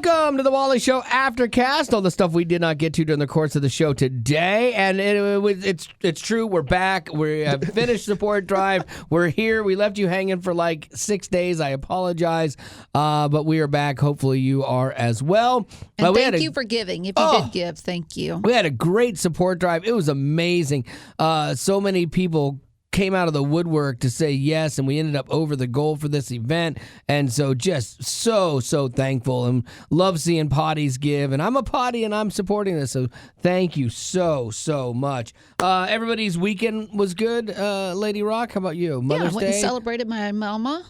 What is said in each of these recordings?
Welcome to the Wally Show Aftercast. All the stuff we did not get to during the course of the show today, and it's true. We're back. We have finished support drive. We're here. We left you hanging for like 6 days. I apologize, but we are back. Hopefully, you are as well. And thank you for giving. If you did give, thank you. We had a great support drive. It was amazing. So many people came out of the woodwork to say yes, and we ended up over the goal for this event, and so just so thankful and love seeing poddies give, and I'm a poddy and I'm supporting this, so thank you so much. Everybody's weekend was good. Lady Rock, how about you? Mother's I went Day? and celebrated my mama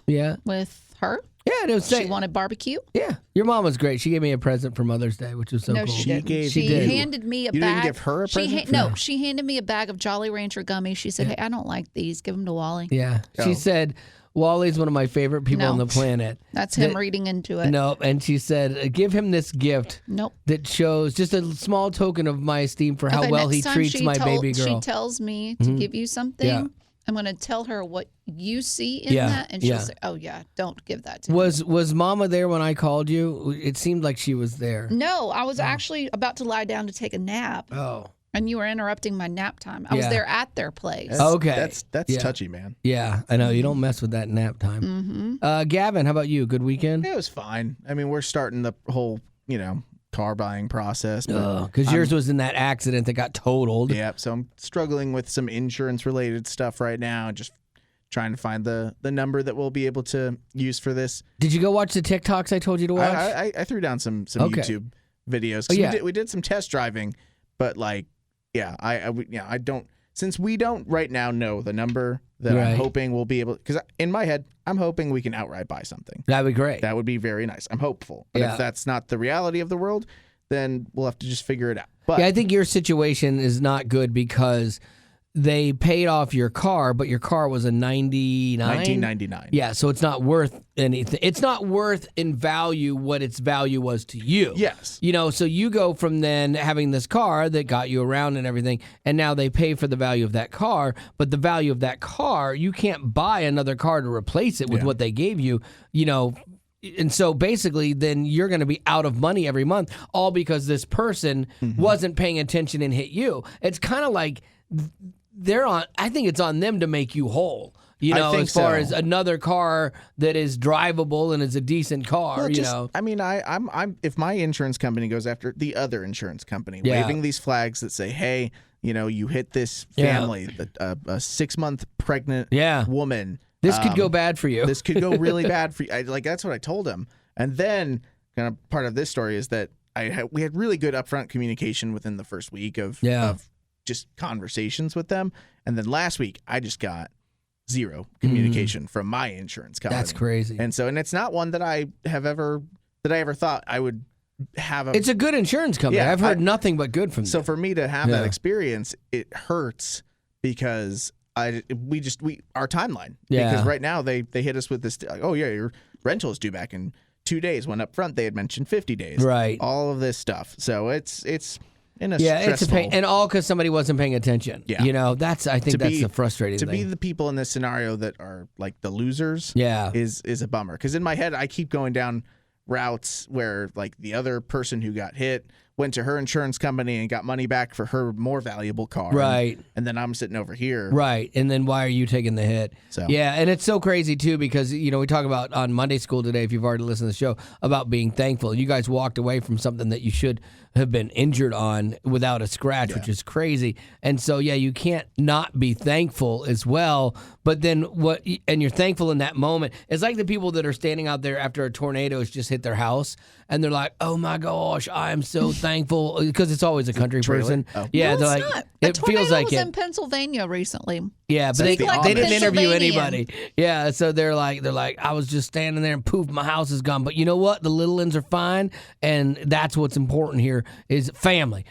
with her. Yeah, it was she wanted barbecue. Yeah, your mom was great. She gave me a present for Mother's Day, which was so cool. She did. handed me a bag. You didn't give her a present? She handed me a bag of Jolly Rancher gummies. She said, "Hey, I don't like these. Give them to Wally." Yeah, she said, Wally's one of my favorite people on the planet. That's him reading into it. No, and she said, give him this gift that shows just a small token of my esteem for how well he treats my baby girl. She tells me to give you something. I'm going to tell her what you see in that, and she'll say, "Oh yeah, don't give that to me." Was Mama there when I called you? It seemed like she was there. No, I was actually about to lie down to take a nap. Oh. And you were interrupting my nap time. I was there at their place. That's touchy, man. Yeah, I know. You don't mess with that nap time. Gavin, how about you? Good weekend? It was fine. I mean, we're starting the whole, car buying process. Because yours was in that accident that got totaled. Yeah, so I'm struggling with some insurance-related stuff right now, just trying to find the number that we'll be able to use for this. Did you go watch the TikToks I told you to watch? I threw down some YouTube videos. We did some test driving, but I don't. Since we don't right now know the number that I'm hoping we'll be able, because in my head, I'm hoping we can outright buy something. That'd be great. That would be very nice. I'm hopeful. But if that's not the reality of the world, then we'll have to just figure it out. But I think your situation is not good because they paid off your car, but your car was a 1999. Yeah, so it's not worth anything. It's not worth in value what its value was to you. Yes. So you go from then having this car that got you around and everything, and now they pay for the value of that car, but the value of that car, you can't buy another car to replace it with what they gave you, And so basically then you're going to be out of money every month, all because this person wasn't paying attention and hit you. It's kind of like I think it's on them to make you whole, as far as another car that is drivable and is a decent car, I mean, I'm if my insurance company goes after the other insurance company, waving these flags that say, hey, you hit this family, a 6-month pregnant woman. This could go bad for you. This could go really bad for you. That's what I told him. And then kind of part of this story is that we had really good upfront communication within the first week of just conversations with them. And then last week, I just got zero communication from my insurance company. That's crazy. And it's not one that I ever thought I would have. It's a good insurance company. I've heard nothing but good from them. So for me to have that experience, it hurts because our timeline. Yeah. Because right now they hit us with this, like, oh yeah, your rental is due back in 2 days. When up front they had mentioned 50 days. Right. All of this stuff. So it's in a stressful. It's a pain, and all because somebody wasn't paying attention. Yeah. I think that's the frustrating thing. To be the people in this scenario that are like the losers is a bummer. Because in my head, I keep going down routes where like the other person who got hit went to her insurance company and got money back for her more valuable car. Right. And then I'm sitting over here. Right. And then why are you taking the hit? So. Yeah. And it's so crazy, too, because, we talk about on Monday School today, if you've already listened to the show, about being thankful. You guys walked away from something that you should have been injured on without a scratch, which is crazy. And so, you can't not be thankful as well. But then and you're thankful in that moment. It's like the people that are standing out there after a tornado has just hit their house. And they're like, oh, my gosh, I'm so thankful. Because it's always a country person. Oh. Yeah, no, they're like, not. It feels like was it. in Pennsylvania recently. Yeah, but So they didn't interview anybody. Yeah, so they're like, I was just standing there and poof, my house is gone. But you know what? The little ones are fine, and that's what's important here is family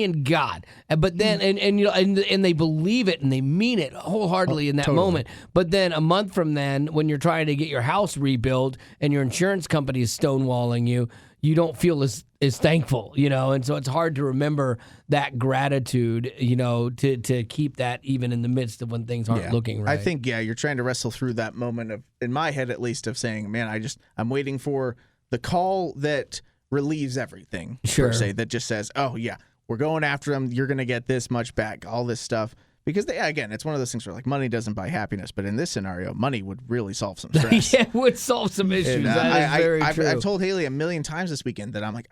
and God. But then, and they believe it and they mean it wholeheartedly in that moment. But then a month from then, when you're trying to get your house rebuilt and your insurance company is stonewalling you, you don't feel as thankful, and so it's hard to remember that gratitude, to keep that even in the midst of when things aren't looking right. I think, you're trying to wrestle through that moment of, in my head at least, of saying, man, I'm waiting for the call that relieves everything, Sure. per se, that just says, oh, yeah, we're going after them. You're going to get this much back, all this stuff. Because, again, it's one of those things where, like, money doesn't buy happiness. But in this scenario, money would really solve some stress. Yeah, it would solve some issues. And, that is very true. I've told Haley a million times this weekend that I'm like,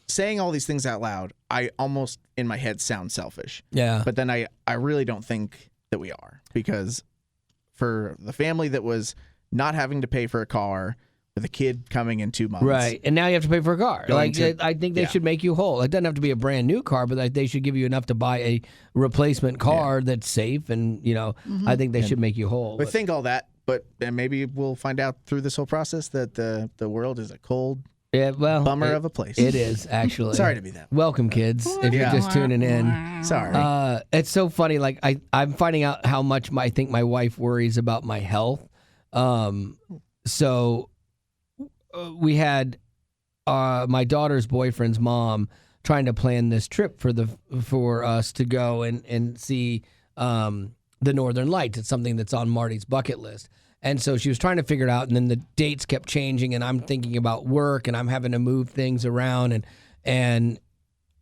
saying all these things out loud, I almost, in my head, sound selfish. Yeah. But then I really don't think that we are. Because for the family that was not having to pay for a car with a kid coming in 2 months. Right. And now you have to pay for a car. I think they should make you whole. It doesn't have to be a brand new car, but they should give you enough to buy a replacement car that's safe. And, I think they should make you whole. But think all that. But maybe we'll find out through this whole process that the world is a cold bummer of a place. It is, actually. Sorry to be that. Welcome, kids, if you're just tuning in. Sorry. It's so funny. Like, I'm finding out how much I think my wife worries about my health. So we had my daughter's boyfriend's mom trying to plan this trip for us to go and see the Northern Lights. It's something that's on Marty's bucket list. And so she was trying to figure it out, and then the dates kept changing, and I'm thinking about work, and I'm having to move things around, and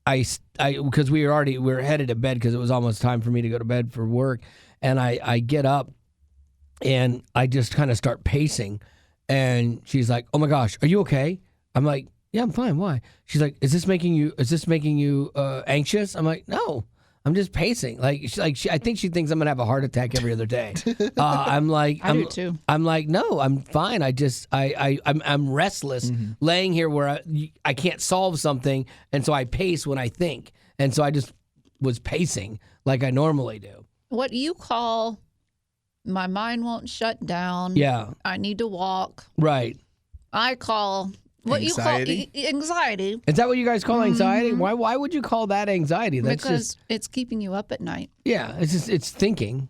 I because we were headed to bed because it was almost time for me to go to bed for work, and I get up, and I just kind of start pacing, and she's like, "Oh my gosh, are you okay?" I'm like, "Yeah, I'm fine. Why?" She's like, "Is this making you anxious?" I'm like, "No. I'm just pacing." I think she thinks I'm gonna have a heart attack every other day. I'm like, I do too. I'm like, no, I'm fine. I'm restless, laying here where I can't solve something, and so I pace when I think, and so I just was pacing like I normally do. What you call my mind won't shut down. Yeah, I need to walk. right. I call. What Anxiety? you call anxiety. Is that what you guys call anxiety? Why would you call that anxiety? That's Because it's keeping you up at night. Yeah, it's thinking.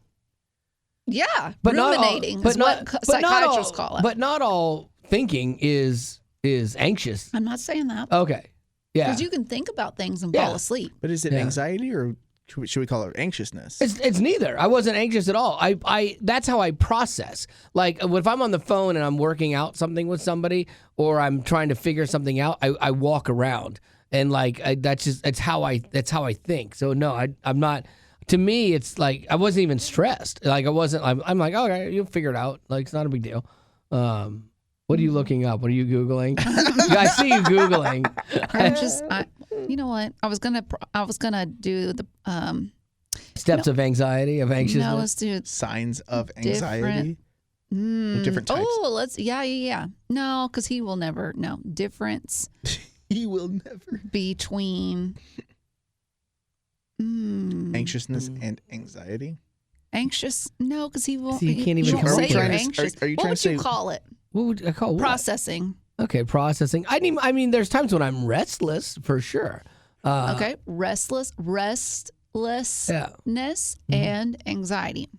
Yeah, But ruminating is what psychiatrists call it. But not all thinking is anxious. I'm not saying that. Okay. Yeah. Because you can think about things and fall asleep. But is it anxiety or should we call it anxiousness? It's neither. I wasn't anxious at all. I that's how I process. Like if I'm on the phone and I'm working out something with somebody or I'm trying to figure something out, I walk around and that's how I think. So no, I'm not. To me, it's like I wasn't even stressed. Like I wasn't. I'm like, okay, you'll figure it out. Like it's not a big deal. What are you looking up? What are you Googling? I see you Googling. You know what? I was gonna do the steps of anxiety, of anxiousness. No, let's do signs of anxiety. Different types. Oh, yeah. No, because he will never. No difference. He will never between anxiousness and anxiety. Anxious? No, because he won't. He can't even say you're to, anxious. are you what trying would to say? You call it? What would I call processing? What? Okay, processing. I mean, there's times when I'm restless for sure. Okay, restlessness, and anxiety.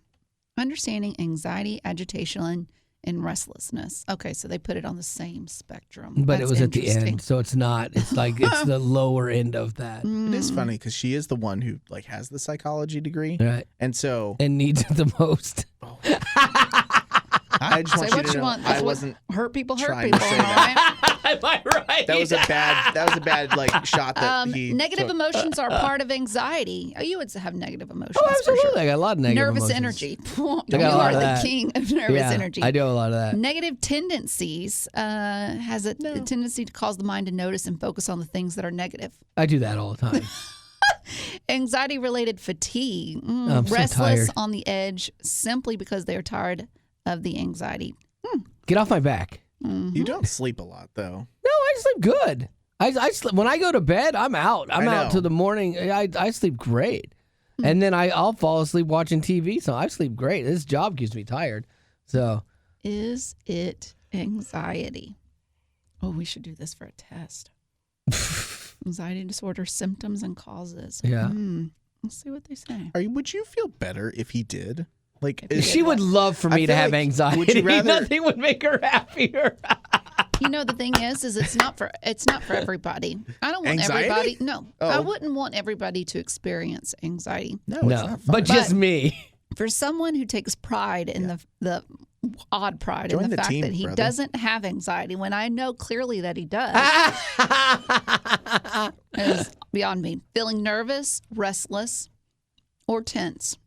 Understanding anxiety, agitation, and restlessness. Okay, so they put it on the same spectrum. But it was at the end, so it's not. It's like it's the lower end of that. It is funny because she is the one who has the psychology degree, right? And so needs it the most. Oh. I just say want what you to you know, want. I wasn't hurt people. trying to say Right? Am I right? That was a bad shot that he negative took. emotions are part of anxiety. Oh, you would have negative emotions. Oh, absolutely. For sure. I got a lot of negative nervous emotions. energy. You You are the king of nervous energy. I do a lot of that. Negative tendencies has a tendency to cause the mind to notice and focus on the things that are negative. I do that all the time. Anxiety-related fatigue. I'm so restless tired. on the edge simply because they're tired of the anxiety. Get off my back. You don't sleep a lot though. No, I sleep good. I sleep, when I go to bed, I'm out. I'm out to the morning. I sleep great. And then I'll fall asleep watching TV. So I sleep great. This job keeps me tired. So is it anxiety? Oh, we should do this for a test. Anxiety disorder symptoms and causes. Yeah. Let's see what they say. Would you feel better if he did? She would love for me to have anxiety. Would you rather... Nothing would make her happier. You know, the thing is it's not for everybody. I don't want anxiety? everybody. No, Oh. I wouldn't want everybody to experience anxiety. No, it's not fun. But just me. For someone who takes pride in the odd pride Join in the the fact team, that he brother. doesn't have anxiety when I know clearly that he does. Is beyond me. Feeling nervous, restless, or tense.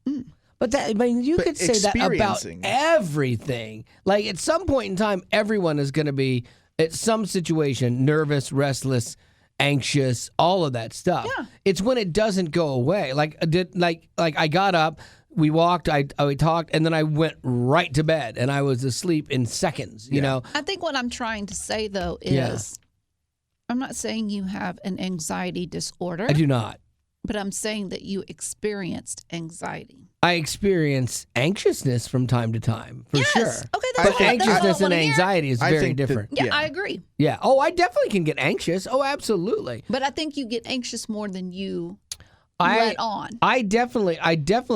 But that, I mean, you But could say that about experiencing. everything. Like at some point in time, everyone is going to be at some situation nervous, restless, anxious, all of that stuff. Yeah. It's when it doesn't go away. Like I got up, we walked, I talked, and then I went right to bed, and I was asleep in seconds. You know. I think what I'm trying to say, though, is Yeah. I'm not saying you have an anxiety disorder, I do not. but I'm saying that you experienced anxiety. I experience anxiousness from time to time, for Yes. sure. Okay, that's But what that's what I anxiousness and wanna hear. anxiety is I very think that- different. Yeah, Yeah. I agree. Yeah. Oh, I definitely can get anxious. Oh, absolutely. But I think you get anxious more than you I let on. I definitely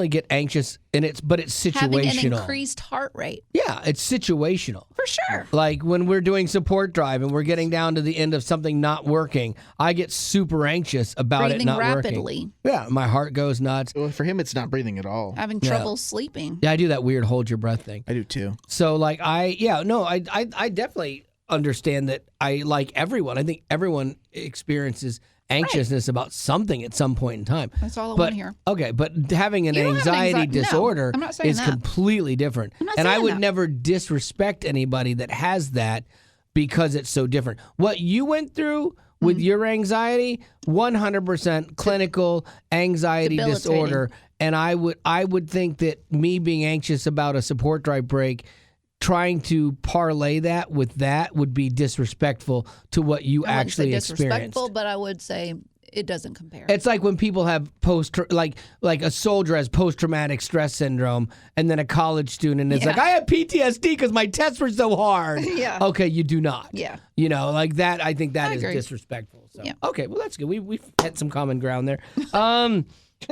get anxious, and it's situational. Having an increased heart rate, Yeah, it's situational. for sure. Like when we're doing support drive and we're getting down to the end of something not working, I get super anxious about it Breathing not rapidly, working. Yeah, my heart goes nuts. Well, for him, it's not breathing at all. having trouble sleeping. Yeah, I do that weird hold your breath thing. I do too. So like I definitely understand that like everyone. I think everyone experiences anxiousness about something at some point in time. That's all I But want to hear. okay, but having an You don't have an anxiety anxi- no, disorder I'm not saying is that. completely different. I'm not And I saying would that. never disrespect anybody that has that because it's so different. What you went through with Mm-hmm. your anxiety, 100% clinical anxiety Debilitating. disorder. And I would think that me being anxious about a support drive break, trying to parlay that with that would be disrespectful to what you I wouldn't say actually disrespectful, experienced. but I would say it doesn't compare. It's like when people have like a soldier has post-traumatic stress syndrome, and then a college student is Yeah. like, I have PTSD because my tests were so hard. Yeah. Okay, you do not. Yeah. You know, like that. I think that I is agree. disrespectful. So Yeah. okay, well that's good. We've had some common ground there.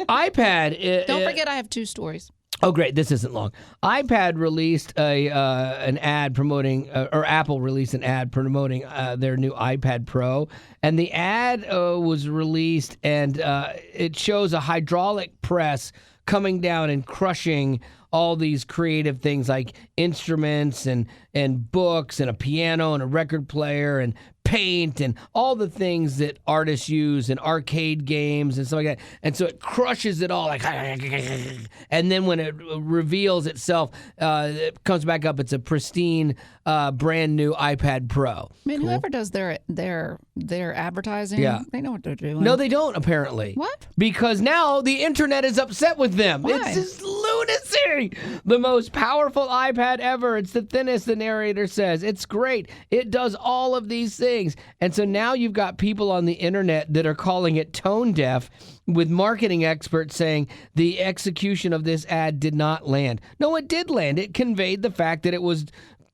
iPad. Don't forget, I have 2 stories. Oh, great! This isn't long. iPad released an ad promoting, or Apple released an ad promoting their new iPad Pro, and the ad was released, and it shows a hydraulic press coming down and crushing all these creative things like instruments and books and a piano and a record player and paint and all the things that artists use in arcade games and stuff like that. And so it crushes it all, like, and then when it reveals itself, it comes back up. It's a pristine, brand new iPad Pro. I mean, whoever does their advertising, Yeah. they know what they're doing. No, they don't, apparently. What? Because now the internet is upset with them. Why? It's just lunacy. The most powerful iPad ever. It's the thinnest, the narrator says. It's great. It does all of these things. And so now you've got people on the internet that are calling it tone deaf, with marketing experts saying the execution of this ad did not land. No, it did land. It conveyed the fact that it was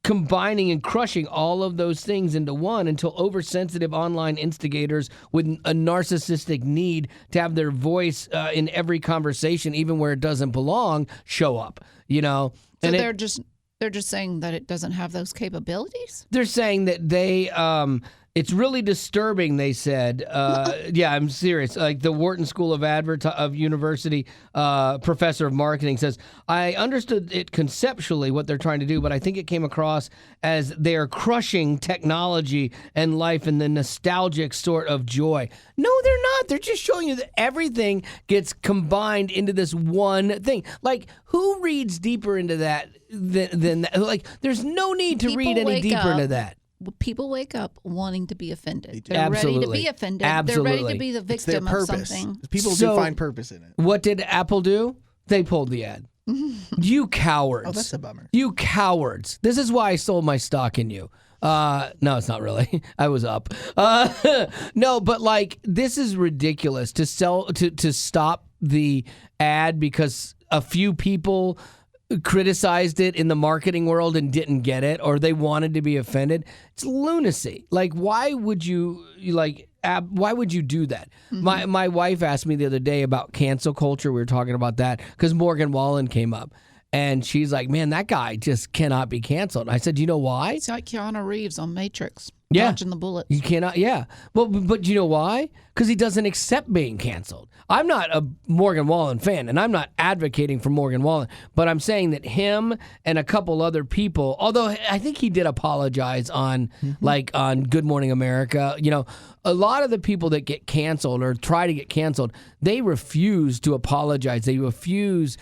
combining and crushing all of those things into one until oversensitive online instigators with a narcissistic need to have their voice in every conversation, even where it doesn't belong, show up. You know, So and they're just saying that it doesn't have those capabilities. they're saying that they it's really disturbing, they said. Yeah, I'm serious. Like the Wharton School of University professor of marketing says, I understood it conceptually what they're trying to do, but I think it came across as they are crushing technology and life in the nostalgic sort of joy. No, they're not. They're just showing you that everything gets combined into this one thing. Like, who reads deeper into that than that? Like, there's no need to People read any wake deeper up into that. People wake up wanting to be offended. do. They're ready to Absolutely. be offended. Absolutely. They're ready to be the It's their victim of purpose. something. People So- do find purpose in it. What did Apple do? They pulled the ad. You cowards. Oh, that's a bummer. You cowards. This is why I sold my stock in you. No, it's not really. I was up. No, but like, this is ridiculous to stop the ad because a few people criticized it in the marketing world and didn't get it, or they wanted to be offended. It's lunacy. Like, why would you why would you do that? My wife asked me the other day about cancel culture. We were talking about that because Morgan Wallen came up. And she's like, man, that guy just cannot be canceled. I said, you know why? It's like Keanu Reeves on Matrix, Yeah. dodging the bullets. You cannot, yeah. Well, but you know why? because he doesn't accept being canceled. I'm not a Morgan Wallen fan, and I'm not advocating for Morgan Wallen, but I'm saying that him and a couple other people, although I think he did apologize on on Good Morning America, a lot of the people that get canceled or try to get canceled, they refuse to apologize. They refuse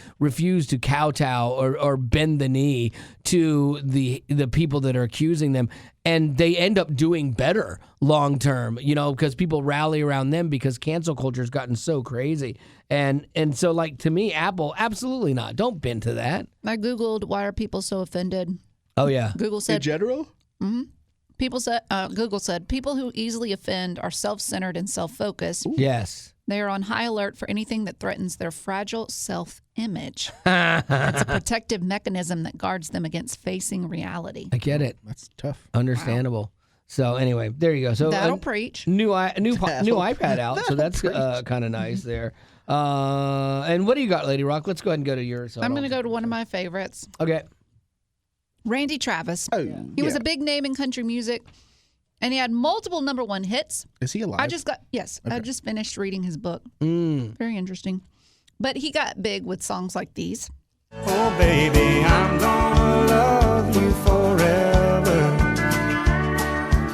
to kowtow or bend the knee to the people that are accusing them. And they end up doing better long term, because people rally around them because cancel culture has gotten so crazy. And so, to me, Apple, absolutely not. Don't bend to that. I Googled, why are people so offended? Oh, yeah. Google said... In general? Mm-hmm. Google said, people who easily offend are self-centered and self-focused. Ooh. Yes. They are on high alert for anything that threatens their fragile self-image. It's a protective mechanism that guards them against facing reality. I get it. That's tough. Understandable. Wow. So anyway, there you go. So that'll preach. New iPad out, so that's kind of nice there. And what do you got, Lady Rock? Let's go ahead and go to yours. I'm going to go to one of my favorites. Okay. Randy Travis. Oh, he was a big name in country music, and he had multiple #1 hits. Is he alive? I just finished reading his book. Very interesting. But he got big with songs like these. Oh, baby, I'm gonna love you forever.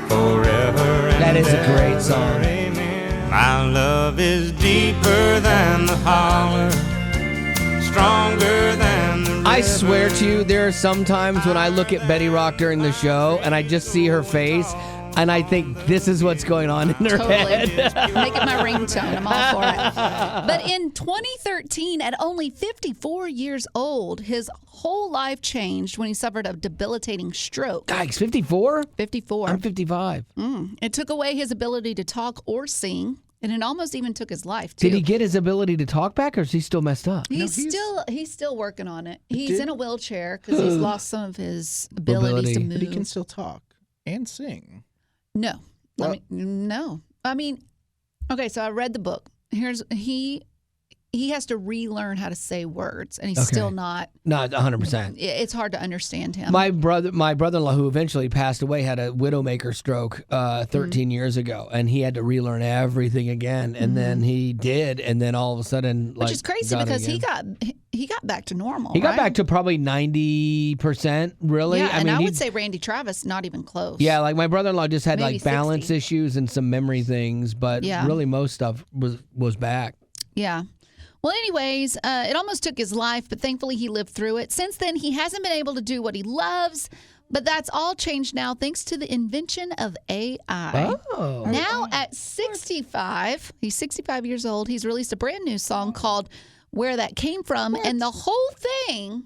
Forever. That is a great song. Amen. My love is deeper than the holler, stronger than the river. I swear to you, there are some times when I look at Betty Rock during the show and I just see her face and I think this is what's going on in her head. Make it my ringtone. I'm all for it. But in 2013, at only 54 years old, his whole life changed when he suffered a debilitating stroke. Guys, 54? 54. I'm 55. It took away his ability to talk or sing. And it almost even took his life, too. Did he get his ability to talk back, or is he still messed up? He's still working on it. He's in a wheelchair because he's lost some of his abilities to move. But he can still talk and sing. No. No. I mean, okay, so I read the book. He has to relearn how to say words, and he's still not 100%. It's hard to understand him. My brother-in-law, who eventually passed away, had a widowmaker stroke 13 years ago, and he had to relearn everything again. And then he did, and then all of a sudden, which is crazy because he got back to normal. He got back to probably 90%. Really, yeah. I would say Randy Travis, not even close. Yeah, like my brother-in-law just had maybe balance 60. issues and some memory things, but really most stuff was back. Yeah. Well, anyways, it almost took his life, but thankfully he lived through it. Since then, he hasn't been able to do what he loves, but that's all changed now thanks to the invention of AI. Oh. Now at 65, he's 65 years old, he's released a brand new song called Where That Came From, and the whole thing,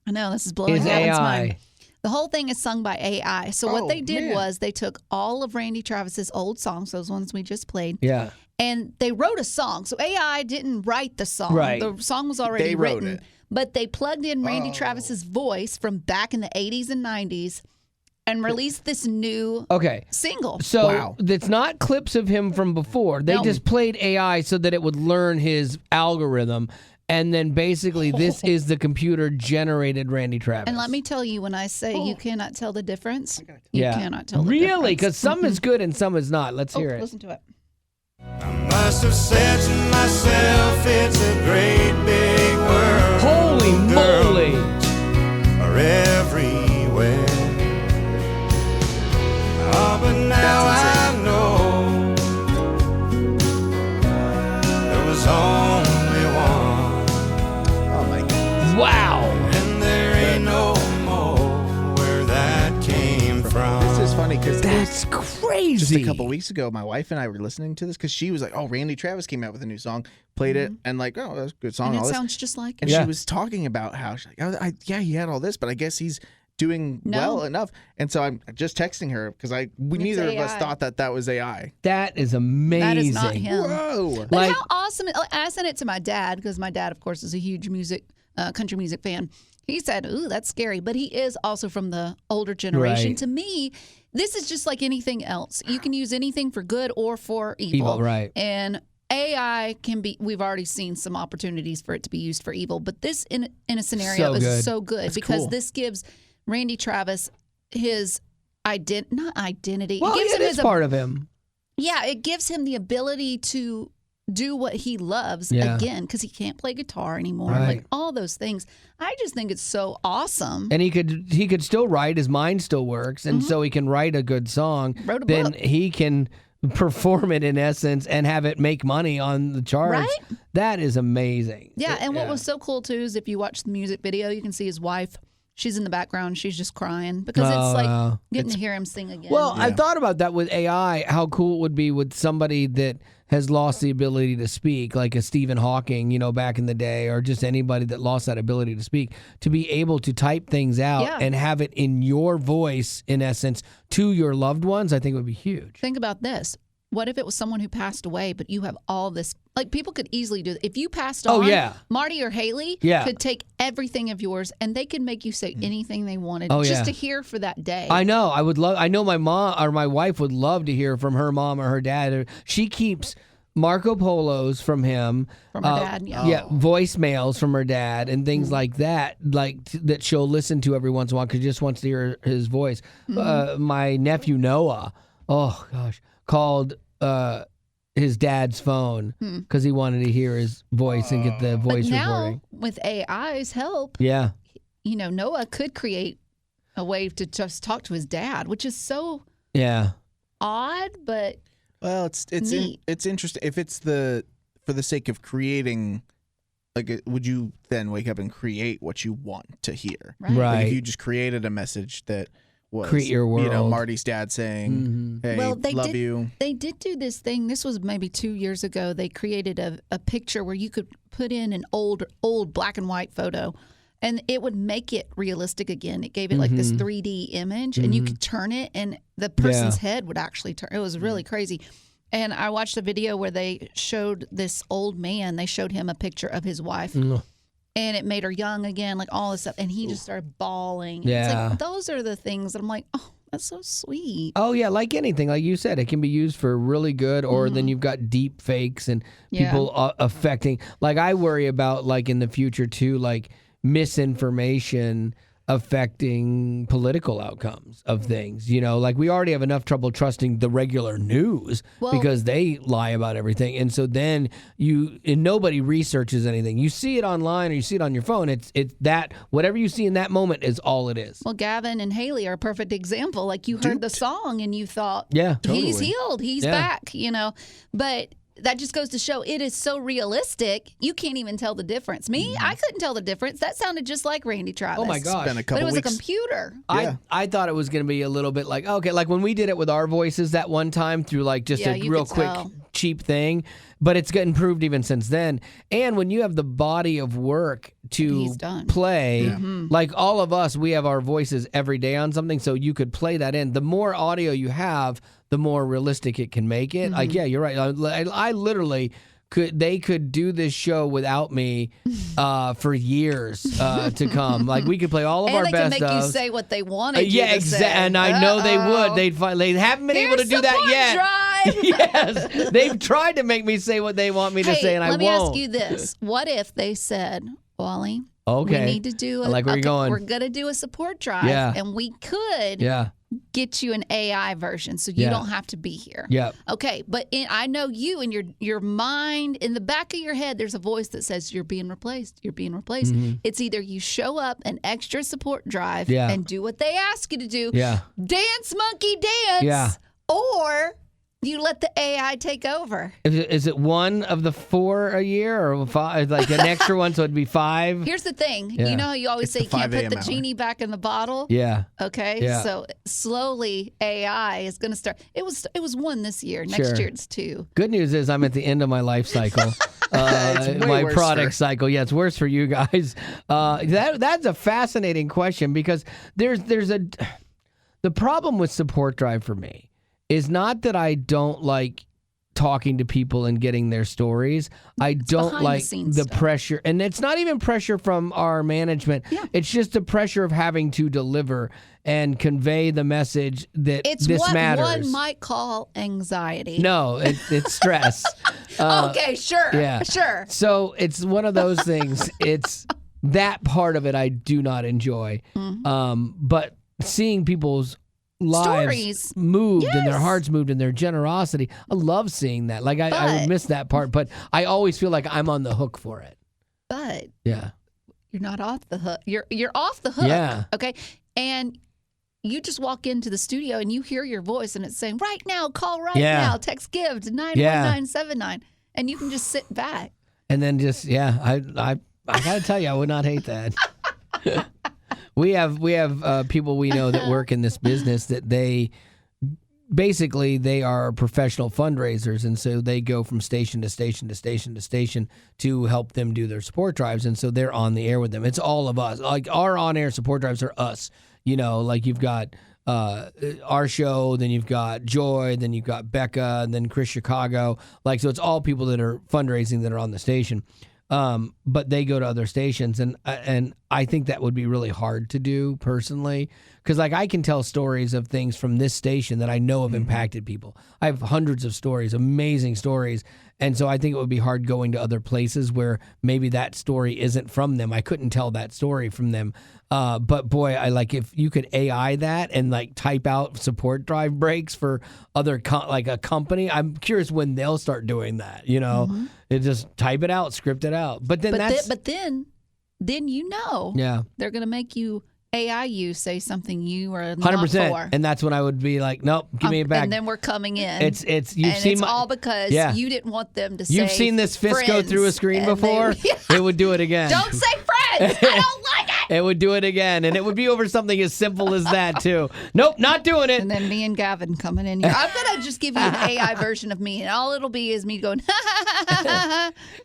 I know this is blowing Gavin's mind. The whole thing is sung by AI. So what they did was they took all of Randy Travis's old songs, those ones we just played. Yeah. And they wrote a song. So AI didn't write the song. Right. The song was already written. It. But they plugged in Randy Travis's voice from back in the 80s and 90s and released this new single. So it's not clips of him from before. They just played AI so that it would learn his algorithm. And then basically this is the computer-generated Randy Travis. And let me tell you, when I say you cannot tell the difference, you cannot tell the difference. Really? Because some is good and some is not. Let's hear it. Listen to it. I must have said to myself, it's a great big world. Holy moly! Are everywhere. Oh, but now I know there was only one. Oh my God! Wow! And there ain't no more where that came from. This is funny because that's crazy. Just a couple weeks ago, my wife and I were listening to this because she was like, "Oh, Randy Travis came out with a new song." Played it and like, "Oh, that's a good song." And it sounds just like it. And she was talking about how she's like, he had all this, but I guess he's doing well enough. And so I'm just texting her because we neither of us thought that was AI. That is amazing. That is not him. Whoa! But how awesome! I sent it to my dad because my dad, of course, is a huge country music fan. He said, "Ooh, that's scary," but he is also from the older generation. Right. To me, this is just like anything else. You can use anything for good or for evil. Right. And AI can be, we've already seen some opportunities for it to be used for evil, but this in a scenario is so good That's because cool. this gives Randy Travis his not identity. Well, it gives him it is part of him. Yeah, it gives him the ability to do what he loves again, because he can't play guitar anymore. Right. Like all those things. I just think it's so awesome. And he could still write. His mind still works, and so he can write a good song. Wrote a then book. he can perform it in essence and have it make money on the charts. Right? That is amazing. Yeah, and what was so cool too is if you watch the music video, you can see his wife. She's in the background. She's just crying because it's like getting to hear him sing again. Well, I thought about that with AI, how cool it would be with somebody that has lost the ability to speak, like a Stephen Hawking, back in the day, or just anybody that lost that ability to speak, to be able to type things out and have it in your voice, in essence, to your loved ones. I think it would be huge. Think about this. What if it was someone who passed away, but you have all this? Like, people could easily do that. If you passed on, Marty or Haley could take everything of yours, and they could make you say anything they wanted just to hear for that day. I know. I know my mom or my wife would love to hear from her mom or her dad. She keeps Marco Polos from him. From her dad, voicemails from her dad and things like that, that she'll listen to every once in a while because she just wants to hear his voice. My nephew Noah, oh gosh, called his dad's phone because he wanted to hear his voice and get the voice recording. With AI's help, Noah could create a way to just talk to his dad, which is so odd, but well, it's interesting. If it's for the sake of creating, like, would you then wake up and create what you want to hear? Right. Like if you just created a message that was, create your world. Marty's dad saying, "Hey, love you." They did do this thing. This was maybe 2 years ago. They created a picture where you could put in an old black and white photo, and it would make it realistic again. It gave it like this 3D image, and you could turn it, and the person's head would actually turn. It was really crazy. And I watched a video where they showed this old man. They showed him a picture of his wife. And it made her young again, like all this stuff. And he just started bawling. Yeah. It's like, those are the things that I'm like, oh, that's so sweet. Oh, yeah, like anything. Like you said, it can be used for really good, or then you've got deep fakes and people affecting. Like, I worry about, like, in the future, too, like, misinformation affecting political outcomes of things. Like, we already have enough trouble trusting the regular news because they lie about everything. And so then nobody researches anything. You see it online or you see it on your phone. It's that whatever you see in that moment is all it is. Well, Gavin and Haley are a perfect example. Like, you heard the song and you thought, totally. He's healed, he's back, But that just goes to show it is so realistic, you can't even tell the difference. Me, I couldn't tell the difference. That sounded just like Randy Travis. Oh, my gosh. But it was a computer. I thought it was going to be a little bit like, okay, like when we did it with our voices that one time through like just a real quick, cheap thing. But it's gotten improved even since then. And when you have the body of work to play, like all of us, we have our voices every day on something, so you could play that in. The more audio you have, the more realistic it can make it. Like, yeah, you're right. I literally they could do this show without me for years to come. Like, we could play all of our best And they can make you say what they wanted you to say. And I know they would. They haven't been able to do that yet. Drive. Yes, they've tried to make me say what they want me to say, and I won't. Let me ask you this: what if they said, "Wally, we need to do where you're going. We're going to do a support drive, and we could get you an AI version, so you don't have to be here." Yeah. Okay, but I know you in your mind, in the back of your head, there's a voice that says you're being replaced. You're being replaced. It's either you show up an extra support drive and do what they ask you to do, dance monkey dance, or you let the AI take over. Is it one of the 4 a year, or 5, like an extra one, so it'd be 5? Here's the thing. You know how you always say you can't put the genie back in the bottle? Yeah. Okay? Yeah. So slowly AI is going to start. It was 1 this year. Next year it's 2. Good news is I'm at the end of my life cycle. My product cycle. Yeah, it's worse for you guys. That's a fascinating question, because the problem with support drive for me is not that I don't like talking to people and getting their stories. I don't like the pressure. And it's not even pressure from our management. Yeah. It's just the pressure of having to deliver and convey the message that this matters. It's what one might call anxiety. No, it's stress. Okay, sure. Yeah. Sure. So it's one of those things. It's that part of it I do not enjoy. But seeing people's lives moved and their hearts moved and their generosity. I love seeing that. Like I would miss that part, but I always feel like I'm on the hook for it. But yeah, you're not off the hook. You're off the hook. Yeah. Okay. And you just walk into the studio and you hear your voice and it's saying, right now, call right now, text give to 91979. And you can just sit back. And then just, I got to tell you, I would not hate that. We have people we know that work in this business that they are professional fundraisers, and so they go from station to station to station to station to help them do their support drives, and so they're on the air with them. It's all of us. Like our on-air support drives are us. You know, like you've got our show, then you've got Joy, then you've got Becca, and then Chris Chicago. Like, so it's all people that are fundraising that are on the station. But they go to other stations, and I think that would be really hard to do personally, because like I can tell stories of things from this station that I know have impacted people. I have hundreds of stories, amazing stories, and so I think it would be hard going to other places where maybe that story isn't from them. I couldn't tell that story from them. But boy, I like if you could AI that and like type out support drive breaks for other like a company. I'm curious when they'll start doing that. You know, it just type it out, script it out. But then then you know, they're gonna make you say something you are not 100%, for. and that's when I would be like, nope, give me it back. And then we're coming in. It's all because you didn't want them to say. You've seen this fist go through a screen before. It would do it again. Don't say friends. I don't like it. It would do it again, and it would be over something as simple as that too. Nope, not doing it. And then me and Gavin coming in here. I'm gonna just give you an AI version of me, and all it'll be is me going,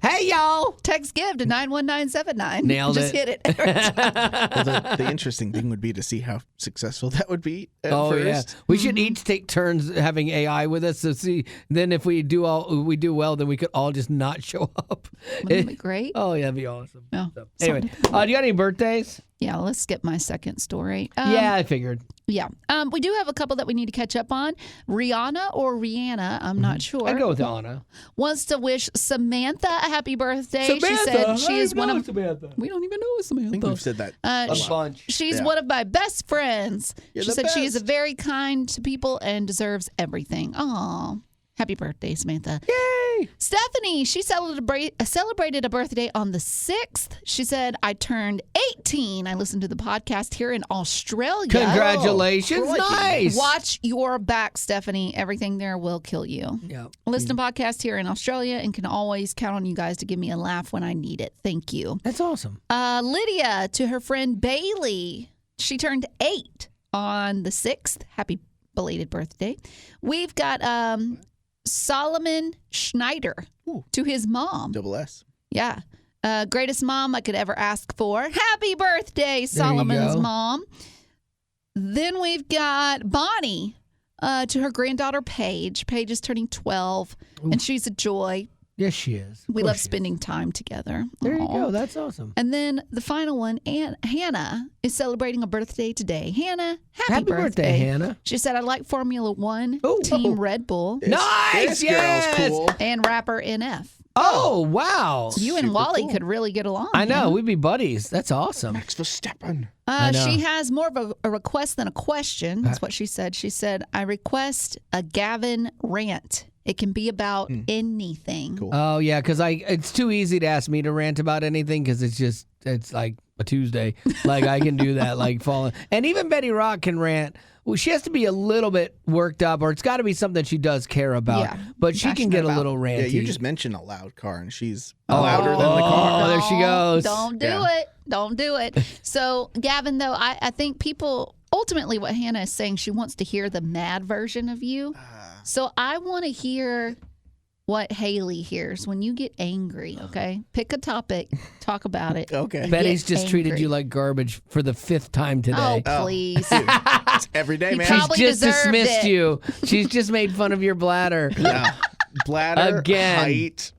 hey y'all, text give to 91979. Nailed just it. Hit it. Well, the interesting thing would be to see how successful that would be at first. Yeah, we should each take turns having AI with us. So see, then if we do well, then we could all just not show up. Wouldn't that be great? Oh yeah, that'd be awesome. Yeah. So, anyway, do you got any birthdays? Yeah, let's skip my second story. Yeah, I figured. Yeah. We do have a couple that we need to catch up on. Rihanna or Rihanna, I'm not sure. I'd go with Anna. Wants to wish Samantha a happy birthday. Samantha? She said she is one of Samantha. We don't even know Samantha. I think we've said that a bunch. She's one of my best friends. You're she the said she is best. very kind to people and deserves everything. Aw. Happy birthday, Samantha. Yay! Stephanie, she celebrated a birthday on the 6th. She said, I turned 18. I listened to the podcast here in Australia. Congratulations. Nice. Watch your back, Stephanie. Everything there will kill you. Yeah. Listen to podcast here in Australia and can always count on you guys to give me a laugh when I need it. Thank you. That's awesome. Lydia, to her friend Bailey. She turned 8 on the 6th. Happy belated birthday. We've got Solomon Schneider to his mom. Double S. Yeah. Greatest mom I could ever ask for. Happy birthday, Solomon's mom. Then we've got Bonnie to her granddaughter, Paige. Paige is turning 12, and she's a joy. Yes, she is. We love spending time together. There you Aw. go. That's awesome. And then the final one, Hannah is celebrating a birthday today. Hannah, happy birthday, Hannah. She said, I like Formula One, Team Red Bull, Nice. This girl's cool. and rapper NF. Oh, wow. You and Super Wally cool. could really get along. I know. Hannah. We'd be buddies. That's awesome. Max Verstappen. I know. She has more of a request than a question. That's what she said. She said, I request a Gavin rant. It can be about anything. Cool. Oh, yeah, because it's too easy to ask me to rant about anything because it's like a Tuesday. Like, I can do that, like, falling. And even Betty Rock can rant. Well, she has to be a little bit worked up, or it's got to be something she does care about. Yeah, but she can get a passionate little ranty. Yeah, you just mentioned a loud car, and she's louder than the Oh, car. there she goes. Don't do it. Don't do it. So, Gavin, though, I think people, ultimately what Hannah is saying, she wants to hear the mad version of you. So I want to hear what Haley hears when you get angry, okay? Pick a topic, talk about it. Okay. Betty's Get just treated angry. you like garbage for the 5th time today. Oh, please. It's every day, He man. probably She's just deserved dismissed it. you. She's just made fun of your bladder. Yeah. Bladder, Again. height,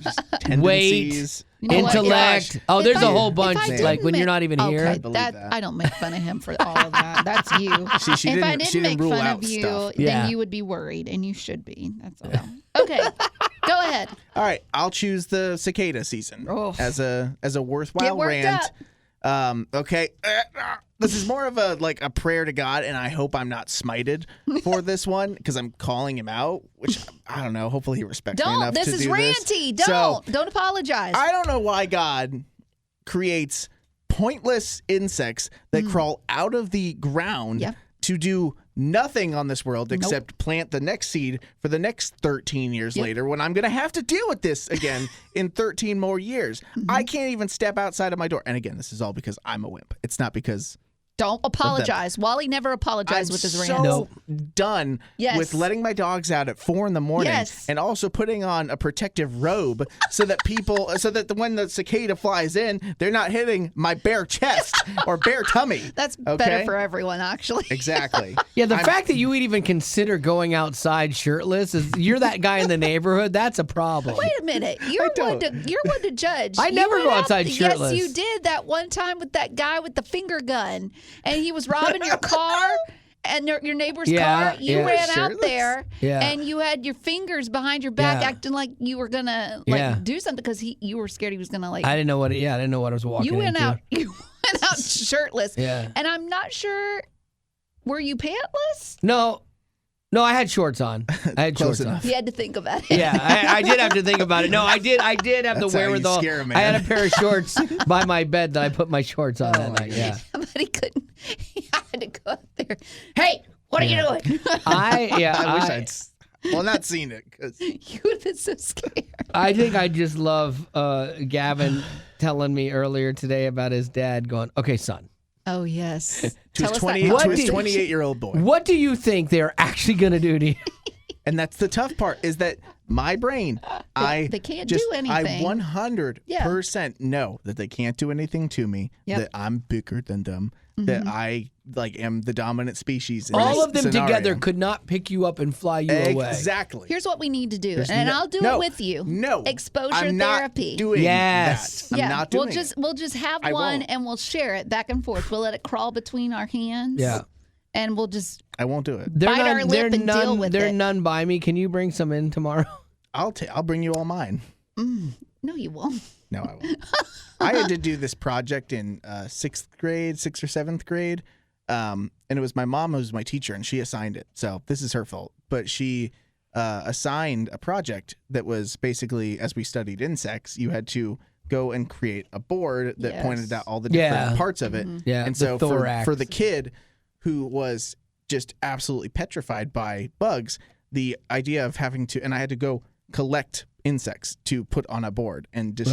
just tendencies. You know what? Intellect. Gosh. Oh, If there's I- a whole if bunch. I Like didn't when you're ma- not even okay, here. believe that. I don't make fun of him for all of that. That's you. See, she if I didn't didn't make rule fun out of you, stuff. then Yeah. you would be worried, and you should be. That's all. Okay, go ahead. All right, I'll choose the cicada season Oh. as a worthwhile Get worked rant. Okay. This is more of a prayer to God, and I hope I'm not smited for this one because I'm calling him out, which I don't know. Hopefully he respects me enough to do this. This is ranty. Don't apologize. I don't know why God creates pointless insects that crawl out of the ground to do nothing on this world except plant the next seed for the next 13 years later when I'm going to have to deal with this again in 13 more years. I can't even step outside of my door. And again, this is all because I'm a wimp. It's not because... Don't apologize. Wally never apologized with his rant. I'm so done with letting my dogs out at 4 a.m. and also putting on a protective robe so that when the cicada flies in, they're not hitting my bare chest or bare tummy. That's better for everyone, actually. Exactly. Yeah, the fact that you would even consider going outside shirtless you're that guy in the neighborhood. That's a problem. Wait a minute. You're one to judge. I never go outside shirtless. Yes, you did that one time with that guy with the finger gun. And he was robbing your car and your neighbor's car. You ran out there and you had your fingers behind your back acting like you were going to do something because you were scared he was going to I didn't know what I didn't know what I was walking into. You went out shirtless. Yeah. And I'm not sure, were you pantless? No, I had shorts on. I had shorts on. You had to think about it. Yeah, I did have to think about it. No, I did have the wherewithal. I had a pair of shorts by my bed that I put my shorts on that night. Yeah. But he couldn't. He had to go out there. Hey, what are you doing? I wish I'd not seen it. Cause... You would have been so scared. I think I just love Gavin telling me earlier today about his dad going, okay, son. Oh, yes. To his 28-year-old boy. What do you think they're actually going to do to you? And that's the tough part is that my brain, they can't do anything. I 100% know that they can't do anything to me, that I'm bigger than them, that I am the dominant species in all of them scenario. Together could not pick you up and fly you away. Exactly. Here's what we need to do, and I'll do it with you. No. Exposure I'm therapy. Not doing that. I'm not doing it. We'll just have one and we'll share it back and forth. We'll let it crawl between our hands. Yeah. And we'll just I won't do it. bite our lip and deal with it. They're none by me. Can you bring some in tomorrow? I'll bring you all mine. No, you won't. No, I won't. I had to do this project in 6th or 7th grade. And it was my mom who was my teacher, and she assigned it. So this is her fault. But she assigned a project that was basically, as we studied insects, you had to go and create a board that pointed out all the different parts of it. Yeah, and so for the kid who was just absolutely petrified by bugs, the idea of having to, and I had to go collect insects to put on a board and just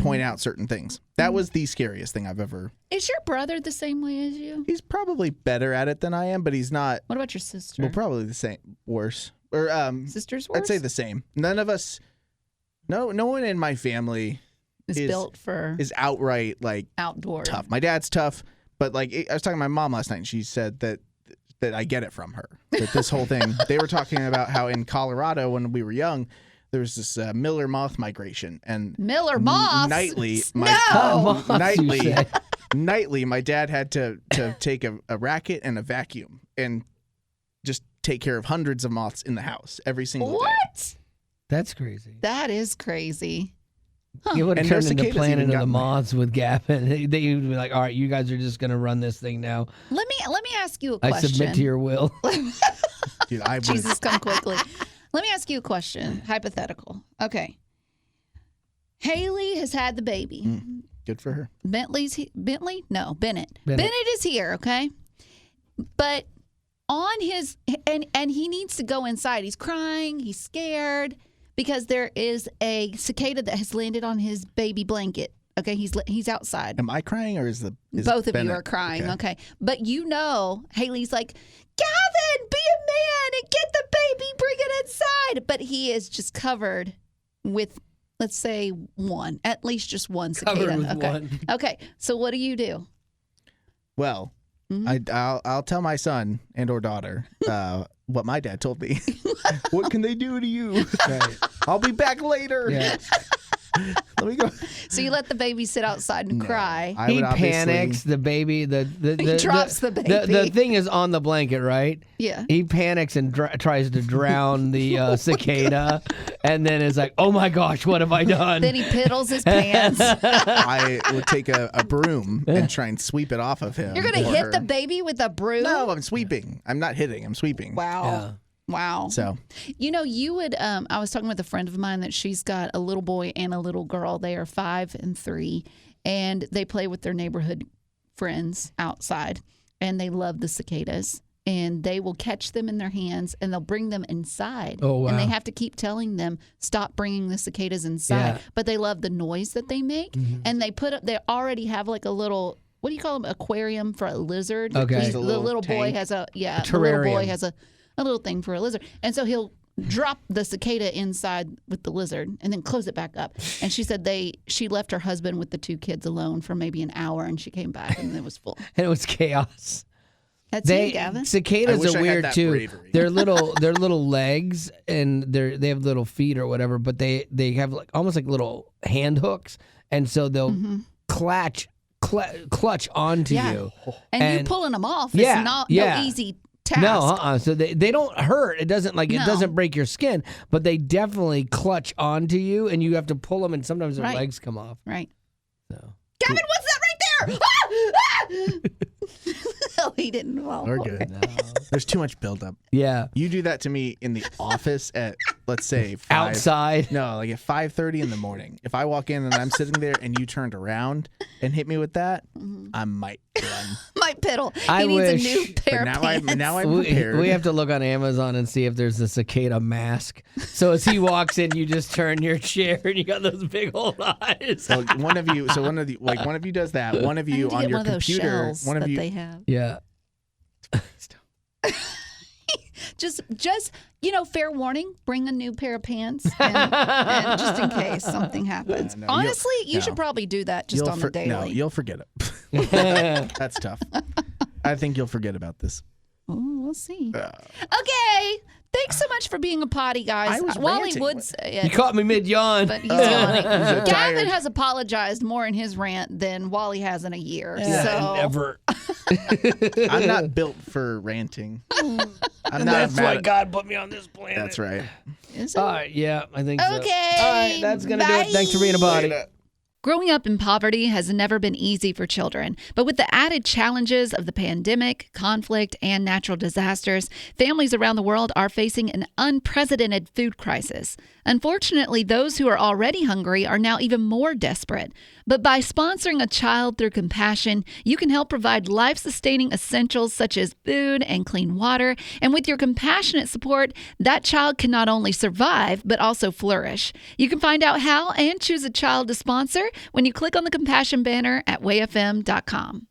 point out certain things. That was the scariest thing I've ever. Is your brother the same way as you? He's probably better at it than I am, but he's not. What about your sister? Well, probably the same. Worse. Or sister's worse? I'd say the same. None of us. No one in my family is built for is outright outdoor tough. My dad's tough. But I was talking to my mom last night, and she said that I get it from her. That this whole thing, they were talking about how in Colorado when we were young, there was this Miller moth migration, and Miller moths nightly, nightly, my dad had to take a racket and a vacuum and just take care of hundreds of moths in the house every single day. What? That's crazy. That is crazy. Huh. You would have turned into Planet of the Moths with Gavin. They would be like, all right, you guys are just going to run this thing now. Let me ask you a question. I submit to your will. Dude, Jesus, come quickly. Let me ask you a question. Hypothetical. Okay. Haley has had the baby. Good for her. Bentley? No, Bennett. Bennett is here, okay? But on his, and he needs to go inside. He's crying. He's scared. Because there is a cicada that has landed on his baby blanket. Okay, he's outside. Am I crying or is both of Bennett? You are crying? Okay, but Haley's like, Gavin, be a man and get the baby, bring it inside. But he is just covered with, let's say, at least just one cicada. Covered with one. Okay, so what do you do? Well, I'll tell my son and or daughter what my dad told me. What can they do to you? Right. I'll be back later. Yeah. Let me go. So you let the baby sit outside and cry. He panics. The baby. He drops the baby. The thing is on the blanket, right? Yeah. He panics and tries to drown the cicada, and then it's like, oh my gosh, what have I done? Then he piddles his pants. I would take a broom and try and sweep it off of him. You're going to hit the baby with a broom? No, I'm sweeping. I'm not hitting. I'm sweeping. Wow. Yeah. Wow. So, you would, I was talking with a friend of mine that she's got a little boy and a little girl. They are 5 and 3, and they play with their neighborhood friends outside, and they love the cicadas. And they will catch them in their hands, and they'll bring them inside. Oh, wow. And they have to keep telling them, stop bringing the cicadas inside. Yeah. But they love the noise that they make. Mm-hmm. And they already have like a little, what do you call them, aquarium for a lizard. Okay. The little boy has the little terrarium. boy has a little thing for a lizard. And so he'll drop the cicada inside with the lizard and then close it back up. And she said she left her husband with the 2 kids alone for maybe an hour, and she came back and it was full. And it was chaos. That's you, Gavin. Cicadas are weird too. bravery. They're little legs, and they have little feet or whatever, but they have like almost like little hand hooks, and so they'll clutch onto you. And you pulling them off is no easy task. No, so they don't hurt. It doesn't it doesn't break your skin, but they definitely clutch onto you, and you have to pull them, and sometimes their legs come off. Right. So. Gavin, what's that right there? Oh, he didn't fall. we're good. No. There's too much buildup. Yeah. You do that to me in the office at, let's say, 5. Outside. No, like at 5:30 in the morning. If I walk in and I'm sitting there and you turned around and hit me with that, I might run. Might piddle. I He needs wish- a new pair of pants. Now I'm prepared. We have to look on Amazon and see if there's a cicada mask. So as he walks in, you just turn your chair and you got those big old eyes. So one of you does that. One of I need you to on get your one of those computer. shells One of that you. they have. Yeah. Just fair warning. Bring a new pair of pants, and just in case something happens. No, Honestly, you no. should probably do that just on the daily. No, you'll forget it. That's tough. I think you'll forget about this. Ooh, we'll see. Okay. Thanks so much for being a potty, guys. I was Wally ranting. would say You it, caught me mid-yawn. but he's yawning. tired. Gavin has apologized more in his rant than Wally has in a year. So Never. I'm not built for ranting. I'm not That's mad why at- God put me on this planet. That's right. Is it? All right, yeah, I think so. Okay, All right, that's going to do it. bye. Thanks for being a potty. Growing up in poverty has never been easy for children, but with the added challenges of the pandemic, conflict, and natural disasters, families around the world are facing an unprecedented food crisis. Unfortunately, those who are already hungry are now even more desperate. But by sponsoring a child through compassion, you can help provide life-sustaining essentials such as food and clean water. And with your compassionate support, that child can not only survive, but also flourish. You can find out how and choose a child to sponsor when you click on the compassion banner at wayfm.com.